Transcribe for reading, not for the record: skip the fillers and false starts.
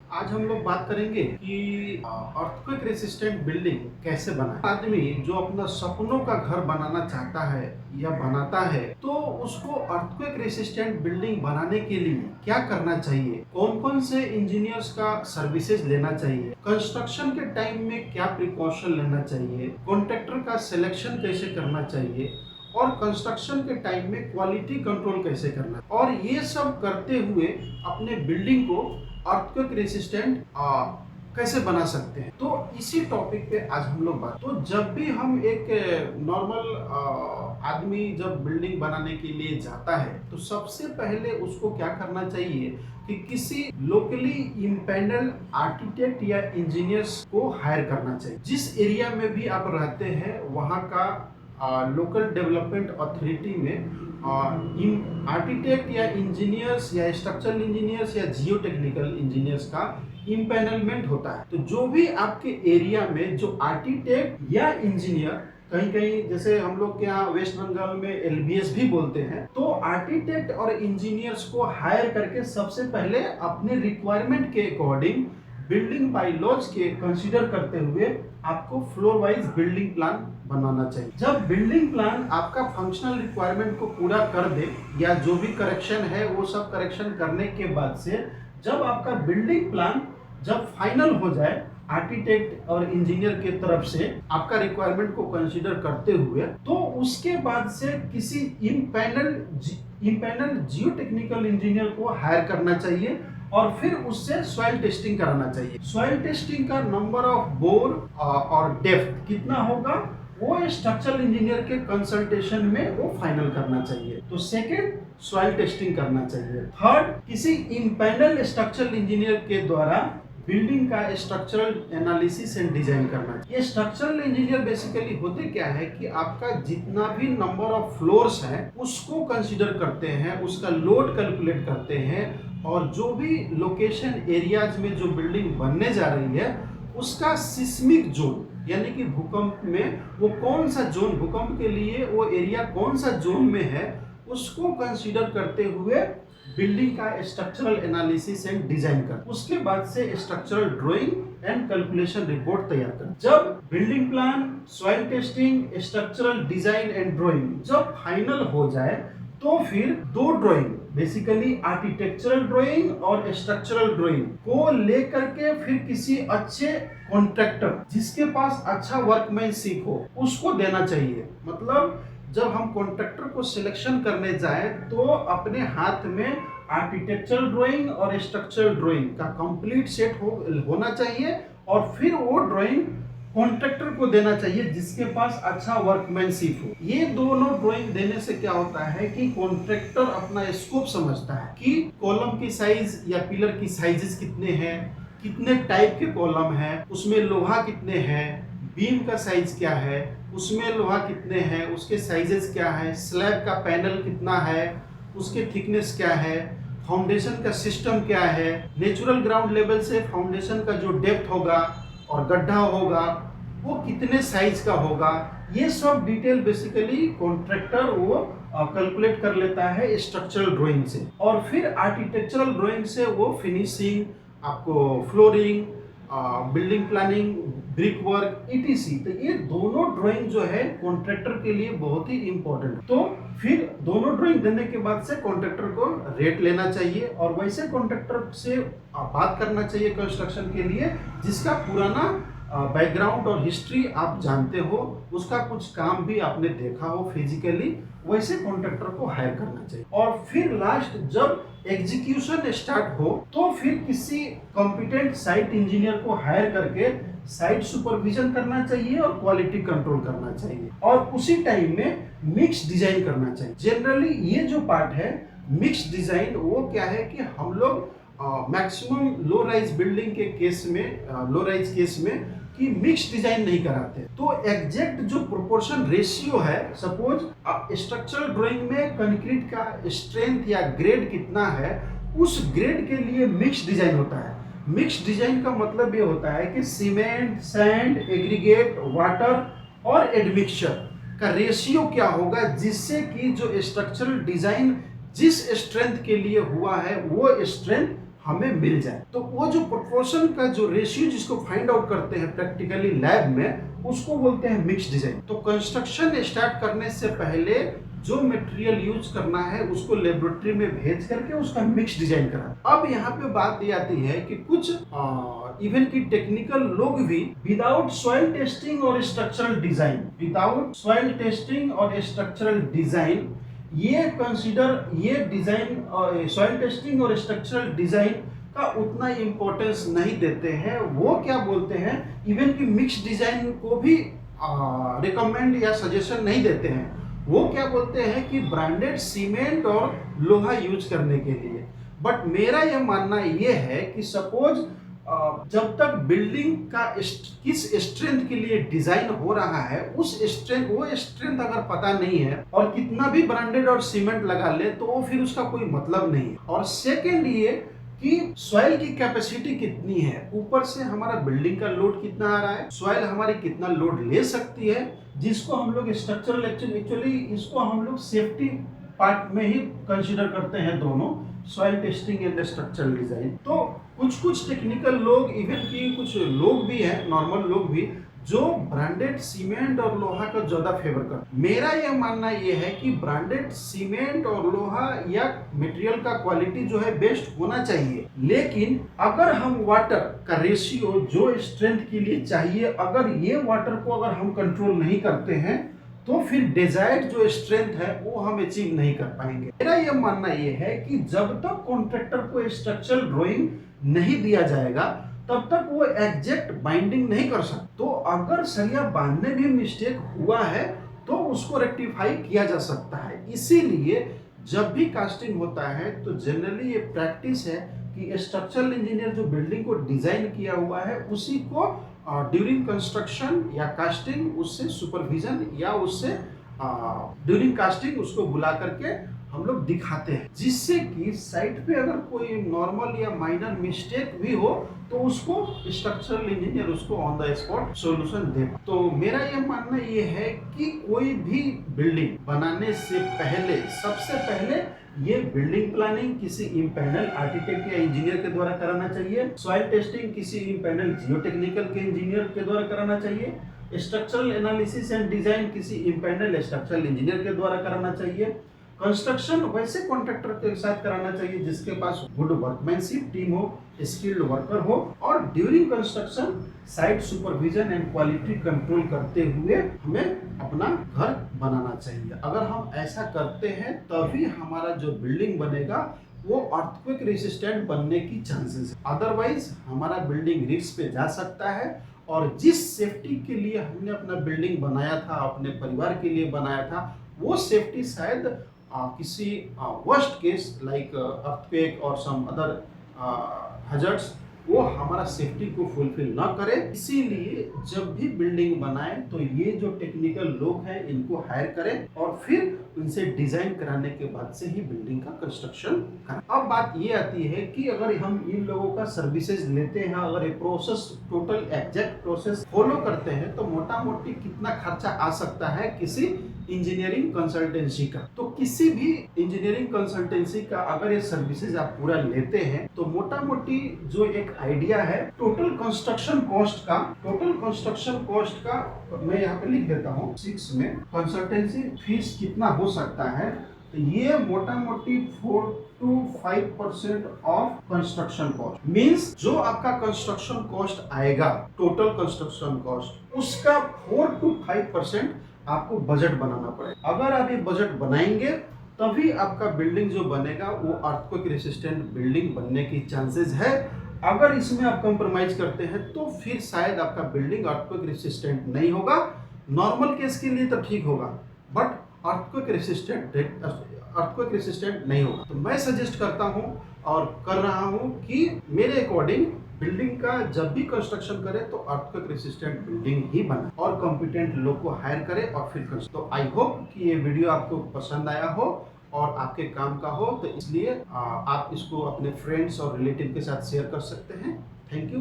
आज हम लोग बात करेंगे कि अर्थक्वेक रेसिस्टेंट बिल्डिंग कैसे बनाए। आदमी जो अपना सपनों का घर बनाना चाहता है या बनाता है, तो उसको अर्थक्वेक रेसिस्टेंट बिल्डिंग बनाने के लिए क्या करना चाहिए, कौन कौन से इंजीनियर्स का सर्विसेज लेना चाहिए, कंस्ट्रक्शन के टाइम में क्या प्रिकॉशन लेना चाहिए, कॉन्ट्रैक्टर का सिलेक्शन कैसे करना चाहिए और कंस्ट्रक्शन के टाइम में क्वालिटी कंट्रोल कैसे करना, और ये सब करते हुए अपने बिल्डिंग को अर्थक्वेक रेसिस्टेंट कैसे बना सकते हैं। तो इसी टॉपिक पे आज हम लोग बात। तो जब भी हम एक नॉर्मल आदमी जब बिल्डिंग बनाने के लिए जाता है, तो सबसे पहले उसको क्या करना चाहिए कि किसी लोकली इम्पेंडल आर्किटेक्ट या इंजीनियर्स को हायर करना चाहिए। जिस एरिया में भी आप रहते हैं वहाँ का लोकल डेवलपमेंट अथॉरिटी में आर्किटेक्ट या इंजीनियर्स या स्ट्रक्चरल इंजीनियर्स या जियो टेक्निकल इंजीनियर्स का इम्पेनलमेंट होता है। तो जो भी आपके एरिया में जो आर्किटेक्ट या इंजीनियर, कहीं कहीं जैसे हम लोग के यहाँ वेस्ट बंगाल में एलबीएस भी बोलते हैं, तो आर्किटेक्ट और इंजीनियर्स को हायर करके सबसे पहले अपने रिक्वायरमेंट के अकॉर्डिंग बिल्डिंग बायलॉज के कंसीडर करते हुए आपको फ्लोर वाइज बिल्डिंग प्लान बनाना चाहिए। जब बिल्डिंग प्लान आपका फंक्शनल रिक्वायरमेंट को पूरा कर दे या जो भी करेक्शन है वो सब करेक्शन करने के बाद से जब आपका बिल्डिंग प्लान जब फाइनल हो जाए आर्किटेक्ट और इंजीनियर के तरफ से आपका रिक्वायरमेंट को कंसीडर करते हुए, तो उसके बाद से किसी इम्पैनल जियो टेक्निकल इंजीनियर को हायर करना चाहिए और फिर उससे सॉइल टेस्टिंग कराना चाहिए। सॉइल टेस्टिंग का नंबर ऑफ बोर और डेप्थ कितना होगा वो स्ट्रक्चरल इंजीनियर के कंसल्टेशन में वो फाइनल करना चाहिए। तो सेकंड, सॉइल टेस्टिंग करना चाहिए। थर्ड, किसी इम्पैनल स्ट्रक्चरल इंजीनियर के द्वारा बिल्डिंग का स्ट्रक्चरल एनालिसिस एंड डिजाइन करना चाहिए। ये स्ट्रक्चरल इंजीनियर बेसिकली होते क्या है कि आपका जितना भी नंबर ऑफ फ्लोर्स है उसको कंसीडर करते हैं, उसका लोड कैलकुलेट करते हैं, और जो भी लोकेशन एरियाज में जो बिल्डिंग बनने जा रही है उसका सिस्मिक जोन, यानी कि भूकंप में वो कौन सा जोन, भूकंप के लिए वो एरिया कौन सा जोन में है, उसको कंसीडर करते हुए बिल्डिंग का स्ट्रक्चरल एनालिसिस एंड डिजाइन कर, उसके बाद से structural drawing and calculation report तैयार कर। जब building plan, soil testing, structural design and drawing जब फाइनल हो जाए, तो फिर दो ड्राइंग, बेसिकली आर्किटेक्चरल ड्राइंग और स्ट्रक्चरल ड्राइंग को लेकर के फिर किसी अच्छे कॉन्ट्रैक्टर जिसके पास अच्छा वर्कमैनशिप हो उसको देना चाहिए। मतलब जब हम कॉन्ट्रैक्टर को सिलेक्शन करने जाए तो अपने हाथ में आर्किटेक्चरल ड्राइंग और स्ट्रक्चरल ड्राइंग का कंप्लीट सेट होना चाहिए, और फिर वो ड्राइंग कॉन्ट्रैक्टर को देना चाहिए जिसके पास अच्छा वर्कमैनशिप हो। ये दोनों ड्राइंग देने से क्या होता है कि कॉन्ट्रैक्टर अपना स्कोप समझता है कि कॉलम की साइज या पिलर की साइजेस कितने हैं, कितने टाइप के कॉलम हैं, उसमें लोहा कितने हैं, बीम का साइज क्या है, उसमें लोहा कितने हैं, उसके साइजेस क्या है, स्लैब का पैनल कितना है, उसके थिकनेस क्या है, फाउंडेशन का सिस्टम क्या है, नेचुरल ग्राउंड लेवल से फाउंडेशन का जो डेप्थ होगा और गड्ढा होगा वो कितने साइज का होगा, ये सब डिटेल बेसिकली कॉन्ट्रैक्टर वो कैलकुलेट कर लेता है स्ट्रक्चरल ड्राइंग से, और फिर आर्किटेक्चरल ड्राइंग से वो फिनिशिंग, आपको flooring, building planning, brick work, etc. तो ये दोनों ड्राइंग जो है कॉन्ट्रैक्टर के लिए बहुत ही इंपॉर्टेंट। तो फिर दोनों ड्राइंग देने के बाद से कॉन्ट्रैक्टर को रेट लेना चाहिए, और वैसे कॉन्ट्रैक्टर से बात करना चाहिए कंस्ट्रक्शन के लिए जिसका पुराना बैकग्राउंड और हिस्ट्री आप जानते हो, उसका कुछ काम भी आपने देखा हो फिजिकली, वैसे कॉन्ट्रैक्टर को हायर करना चाहिए। और फिर लास्ट जब एग्जीक्यूशन स्टार्ट हो तो फिर किसी कॉम्पिटेंट साइट इंजीनियर को हायर करके साइट सुपरविजन करना चाहिए और क्वालिटी कंट्रोल करना चाहिए, और उसी टाइम में मिक्स डिजाइन करना चाहिए। जनरली ये जो पार्ट है मिक्स डिजाइन, वो क्या है कि हम लोग मैक्सिमम लो राइज बिल्डिंग के केस में, लो राइज केस में कि मिक्स डिजाइन नहीं कराते। तो एग्जैक्ट जो प्रोपोर्शन रेशियो है, सपोज स्ट्रक्चरल ड्राइंग में कंक्रीट का स्ट्रेंथ या ग्रेड कितना है, उस ग्रेड के लिए मिक्स डिजाइन होता है। मिक्स डिजाइन का मतलब ये होता है कि सीमेंट, सैंड, एग्रीगेट, वाटर और एडमिक्सचर का रेशियो क्या होगा, जिससे कि जो स्ट्रक्चरल डिजाइन जिस स्ट्रेंथ के लिए हुआ है वो स्ट्रेंथ हमें मिल जाए। तो वो जो प्रोपोर्शन का जो रेशियो जिसको फाइंड आउट करते हैं प्रैक्टिकली लैब में, उसको बोलते हैं मिक्स डिजाइन। तो कंस्ट्रक्शन स्टार्ट करने से पहले जो मटेरियल यूज करना है उसको लेबोरेटरी में भेज करके उसका मिक्स डिजाइन करा। अब यहाँ पे बात ये आती है कि कुछ इवन की टेक्निकल लोग भी विदाउट सॉइल टेस्टिंग और स्ट्रक्चरल डिजाइन ये कंसीडर ये डिजाइन सॉइल टेस्टिंग और स्ट्रक्चरल डिजाइन का उतना इम्पोर्टेंस नहीं देते हैं। वो क्या बोलते हैं, इवन की मिक्स डिजाइन को भी रिकमेंड या सजेशन नहीं देते हैं। वो क्या बोलते हैं कि ब्रांडेड सीमेंट और लोहा यूज करने के लिए। बट मेरा यह मानना ये है कि सपोज जब तक बिल्डिंग का किस स्ट्रेंथ के लिए डिजाइन हो रहा है वो स्ट्रेंथ अगर पता नहीं है और कितना भी ब्रांडेड और सीमेंट लगा ले तो वो फिर उसका कोई मतलब नहीं है। और सेकेंड ये कि सॉइल की कैपेसिटी कितनी है, ऊपर से हमारा बिल्डिंग का लोड कितना आ रहा है, सॉइल हमारी कितना लोड ले सकती है, जिसको हम लोग स्ट्रक्चरल एक्चुअली इसको हम लोग सेफ्टी पार्ट में ही कंसीडर करते हैं दोनों, soil testing and structural design. तो कुछ टेक्निकल लोग, इवन की कुछ लोग भी हैं, नॉर्मल लोग भी, जो ब्रांडेड सीमेंट और लोहा का ज्यादा फेवर करते हैं। मेरा यह मानना यह है कि ब्रांडेड सीमेंट और लोहा या मटेरियल का क्वालिटी जो है बेस्ट होना चाहिए, लेकिन अगर हम वाटर का रेशियो जो स्ट्रेंथ के लिए चाहिए, अगर ये वाटर को अगर हम कंट्रोल नहीं करते हैं तो फिर डिजायर्ड जो स्ट्रेंथ है वो हम अचीव नहीं कर पाएंगे। मेरा यह मानना यह है कि जब तक कॉन्ट्रैक्टर को स्ट्रक्चरल ड्राइंग नहीं दिया जाएगा तब तक वो एग्जैक्ट बाइंडिंग नहीं कर सकता। तो अगर सरिया बांधने भी मिस्टेक हुआ है तो उसको रेक्टिफाई किया जा सकता है। इसीलिए जब भी कास्टिंग होता है तो जनरली ये प्रैक्टिस है कि स्ट्रक्चरल इंजीनियर जो बिल्डिंग को डिजाइन किया हुआ है उसी को ड्यूरिंग कंस्ट्रक्शन या कास्टिंग उससे सुपरविजन या उससे ड्यूरिंग कास्टिंग उसको बुला करके हम लोग दिखाते हैं, जिससे कि साइट पे अगर कोई नॉर्मल या माइनर मिस्टेक भी हो तो उसको स्ट्रक्चरल इंजीनियर उसको ऑन द स्पॉट सॉल्यूशन दे। तो मेरा यह मानना ये है कि कोई भी बिल्डिंग बनाने से पहले सबसे पहले ये बिल्डिंग प्लानिंग किसी इम्पैनल आर्किटेक्ट या इंजीनियर के द्वारा कराना चाहिए, सॉइल टेस्टिंग किसी इम्पैनल जियोटेक्निकल के इंजीनियर के द्वारा कराना चाहिए, स्ट्रक्चरल एनालिसिस एंड डिजाइन किसी इम्पैनल स्ट्रक्चरल इंजीनियर के द्वारा कराना चाहिए, कंस्ट्रक्शन वैसे कॉन्ट्रैक्टर के साथ कराना चाहिए जिसके पास गुड वर्कमैनशिप टीम हो, स्किल्ड वर्कर हो, और during construction site supervision and quality control करते हुए हमें अपना घर बनाना चाहिए। अगर हम ऐसा करते हैं तभी हमारा जो बिल्डिंग बनेगा वो अर्थक्वेक रेसिस्टेंट बनने की चांसेस है, अदरवाइज हमारा बिल्डिंग रिस्क पे जा सकता है। और जिस सेफ्टी के लिए हमने अपना बिल्डिंग बनाया था, अपने परिवार के लिए बनाया था, वो सेफ्टी शायद किसी वर्स्ट केस लाइक अर्थक्वेक और सम अदर हैजर्ड्स वो हमारा सेफ्टी को फुलफिल ना करे। इसीलिए जब भी बिल्डिंग बनाए तो ये जो टेक्निकल लोग हैं इनको हायर करें और फिर उनसे डिजाइन कराने के बाद से ही बिल्डिंग का कंस्ट्रक्शन करें। अब बात ये आती है कि अगर हम इन लोगों का सर्विसेज लेते हैं, अगर ये process total exact process follow करते हैं तो मोटा मोटी कितना खर्चा आ सकता है किसी इंजीनियरिंग कंसल्टेंसी का। तो किसी भी इंजीनियरिंग कंसल्टेंसी का अगर ये सर्विसेज आप पूरा लेते हैं तो मोटा मोटी जो एक आइडिया है टोटल कंस्ट्रक्शन कॉस्ट का मैं यहाँ पे लिख देता हूँ 6 में कंसल्टेंसी फीस कितना हो सकता है। तो ये मोटा मोटी 4 to 5% of construction cost means जो आपका कंस्ट्रक्शन कॉस्ट आएगा टोटल कंस्ट्रक्शन कॉस्ट उसका 4 to 5% आपको बजट बनाना पड़ेगा। अगर आप ये बजट बनाएंगे तभी आपका बिल्डिंग जो बनेगा वो अर्थक्वेक रेसिस्टेंट बिल्डिंग बनने की चांसेस है। अगर इसमें आप कॉम्प्रोमाइज करते हैं तो फिर शायद आपका बिल्डिंग अर्थक्वेक रेसिस्टेंट नहीं होगा। नॉर्मल केस के लिए तो ठीक होगा बट अर्थक्वेक रेसिस्टेंट नहीं होगा। तो मैं सजेस्ट करता हूँ और कर रहा हूँ कि मेरे अकॉर्डिंग बिल्डिंग का जब भी कंस्ट्रक्शन करे तो अर्थक्वेक रेसिस्टेंट बिल्डिंग ही बना और कॉम्पिटेंट लोग को हायर करे और फिर तो आई होप कि ये वीडियो आपको पसंद आया हो और आपके काम का हो, तो इसलिए आप इसको अपने फ्रेंड्स और रिलेटिव के साथ शेयर कर सकते हैं। Thank you.